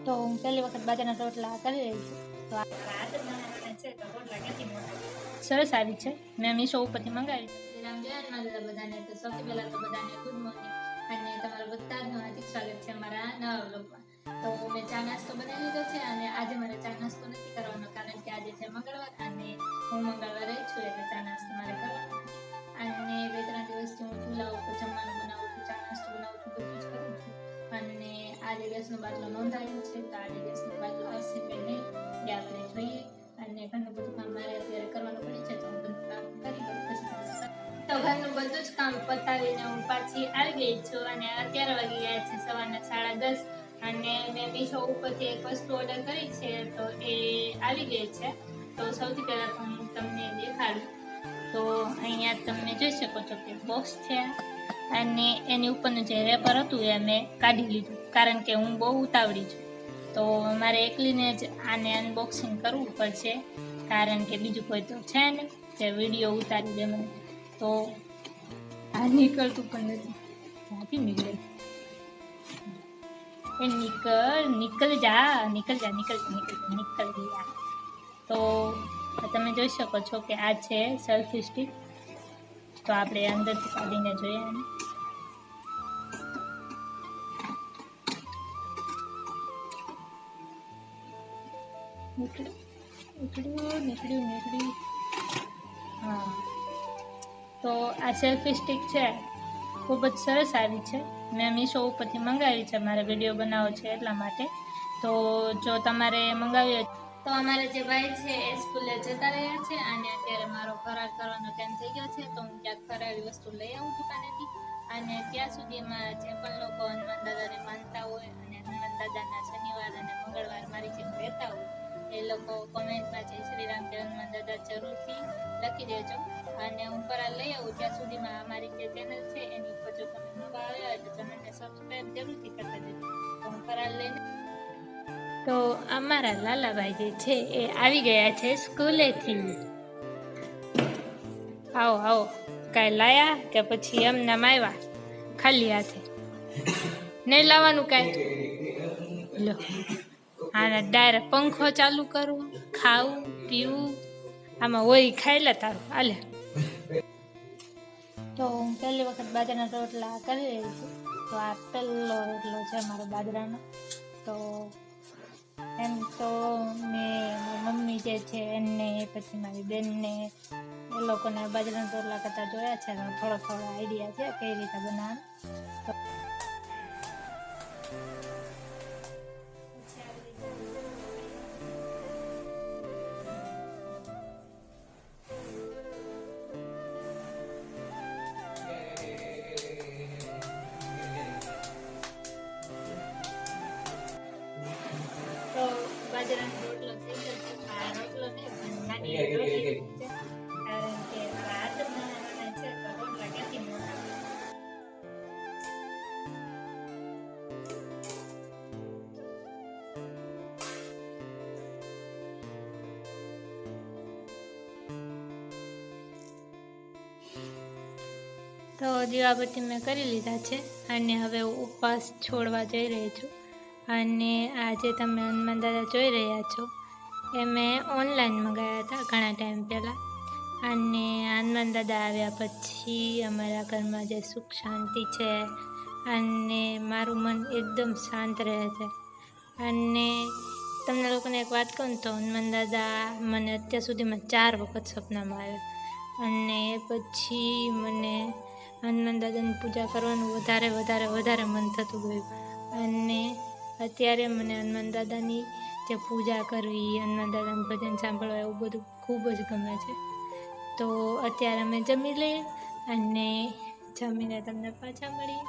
તો હું પહેલી વખત બાજરાના રોટલા કરી રહી છું. તો આ જ બનાવવાના છે. તો રોટલા ક્યાંથી મળે સરસ આવી છે. મેં મીશો ઉપરથી મંગાવી છે. રામ જય હનુમાન બધાને. તો સૌથી પહેલાં તો બધાને ગુડ મોર્નિંગ અને તમારા બધાનું હાર્દિક સ્વાગત છે મારા નવા વ્લોગમાં. તો મેં ચા નાસ્તો બનાવી લીધો છે અને આજે મારે ચા નાસ્તો નથી કરવાનો, કારણ કે આજે છે મંગળવાર અને હું મંગળવારે છું, એટલે ચા નાસ્તો મારે કરવાનો નથી. અને 2-3 દિવસથી હું ચૂલા ઉપર જમવાનું બનાવું છું, ચા નાસ્તો બનાવું છું, બધું જ કરું છું. અને આજે ગેસનો બાટલો નોંધાયો છે, તો આજે ગેસનો બાટલો આવશે કે નહીં એ આપણે જોઈએ. અને ઘણું બધું કામ મારે અત્યારે કરવાનું પડે છે, તો હું બધું કામ કરી લઉં પછી. તો ઘરનું બધું જ કામ પતાવીને હું પાછી આવી ગઈ છું અને અત્યારે વાગી ગયા છે સવારના 10:30. અને મેં મીશો ઉપરથી એક વસ્તુ ઓર્ડર કરી છે, તો એ આવી ગઈ છે. તો સૌથી પહેલાં તો હું તમને દેખાડું. તો અહીંયા તમે જોઈ શકો છો કે બોક્સ છે અને એની ઉપરનું જે રેપર હતું એ મેં કાઢી લીધું, કારણ કે હું બહુ ઉતાવળી છું. તો મારે એકલીને જ આને અનબોક્સિંગ કરવું પડશે, કારણ કે બીજું કોઈ તો છે નહીં જે વિડીયો ઉતારી દે મને. તો આ નીકળતું પણ નથી, ક્યાંથી નીકળે? એ નીકળ ગયા. તો તમે જોઈ શકો છો કે આ છે સેલ્ફી સ્ટિક. તો આપણે અંદરથી કાઢીને જોઈએ આને. નીકળ્યું. હા, તો આ સેલ્ફી સ્ટિક છે, ખૂબ જ સરસ આવી છે. મેં મીશો ઉપરથી મંગાવી છે, મારે વિડીયો બનાવવો છે એટલા માટે. તો જો તમારે મંગાવી હોય તો અમારે જે ભાઈ છે એ સ્કૂલે જતા રહ્યા છે અને અત્યારે મારો ફરાર કરવાનો ટાઈમ થઈ ગયો છે, તો હું ક્યાંક ફરાળી વસ્તુ લઈ આવું દુકાનેથી. અને ત્યાં સુધીમાં જે પણ લોકો હનુમાન દાદાને માનતા હોય અને હનુમાન દાદાના શનિવાર અને મંગળવાર મારી જેમ રહેતા હોય એ લોકો કોમેન્ટમાં જય શ્રી રામ જય હનુમાન દાદા જરૂરથી લખી દેજો. અને હું ફરાર લઈ આવું ત્યાં સુધીમાં અમારી જે ચેનલ છે એની ઉપર જો તમે નવા આવ્યા હોય તો ચેનલને સબસ્ક્રાઈબ જરૂરથી કરતા જજો. તો હું ફરાર લઈને તો અમારા લાલાભાઈ જે છે એ આવી ગયા છે સ્કૂલેથી. આવો કાંઈ લાયા કે પછી એમનામ આવ્યા ખાલી હાથે? નહીં લાવવાનું કાંઈ? લો, આના ડાયરેક્ટ પંખો ચાલુ કરવું, ખાવું પીવું, આમાં હોય ખાઈ લે તારું હાલે. તો હું પહેલી વખત બાજરાના રોટલા કરી રહી છું. તો આ પહેલો રોટલો છે મારો બાજરાનો. તો એમ તો મેં મારી મમ્મી જે છે એને પછી મારી બેનને એ લોકોને બાજરાના રોટલા કરતા જોયા છે, થોડો આઈડિયા છે કઈ રીતે બનાવવાનું. તો બાજરાનો રોટલો થઈ ગયો છે. આ રોટલો નહીં પણ નાની રોટલી છે, કારણ કે મારા હાથ જ નાના છે, તો રોટલા ક્યાંથી મોટા. તો દીવાબત્તી મેં કરી લીધા છે અને હવે ઉપવાસ છોડવા જઈ રહી છું. અને આજે તમે હનુમાન દાદા જોઈ રહ્યા છો એ મેં ઓનલાઈન મંગાવ્યા હતા ઘણા ટાઈમ પહેલાં. અને હનુમાન દાદા આવ્યા પછી અમારા ઘરમાં જે સુખ શાંતિ છે અને મારું મન એકદમ શાંત રહે છે. અને તમને લોકોને એક વાત કહું તો હનુમાન દાદા મને અત્યાર સુધીમાં 4 વખત સપનામાં આવ્યા. અને પછી મને હનુમાન દાદાની પૂજા કરવાનું વધારે મન થતું ગયું. અને અત્યારે મને હનુમાન દાદાની જે પૂજા કરવી, હનુમાન દાદાનું ભજન સાંભળવા એવું બધું ખૂબ જ ગમે છે. તો અત્યારે અમે જમી લઈએ અને જમીને તમને પાછા મળીએ.